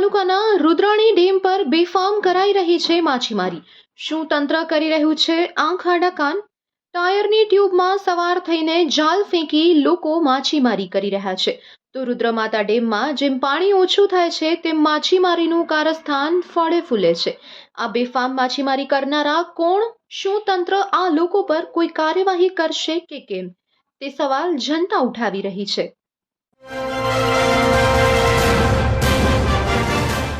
તાલુકાના રુદ્રાણી ડેમ પર બેફામ કરાઈ રહી છે માછીમારી। શું તંત્ર કરી રહ્યું છે આંખ આડા કાન? ટાયરની ટ્યુબમાં સવાર થઈને જાલ ફેંકી લોકો માછીમારી કરી રહ્યા છે। તો રુદ્રમાતા ડેમમાં જેમ પાણી ઓછું થાય છે તેમ માછીમારીનું કારસ્થાન ફળે ફૂલે છે। આ બેફામ માછીમારી કરનારા કોણ? શું તંત્ર આ લોકો પર કોઈ કાર્યવાહી કરશે કે કેમ? તે સવાલ જનતા ઉઠાવી રહી છે।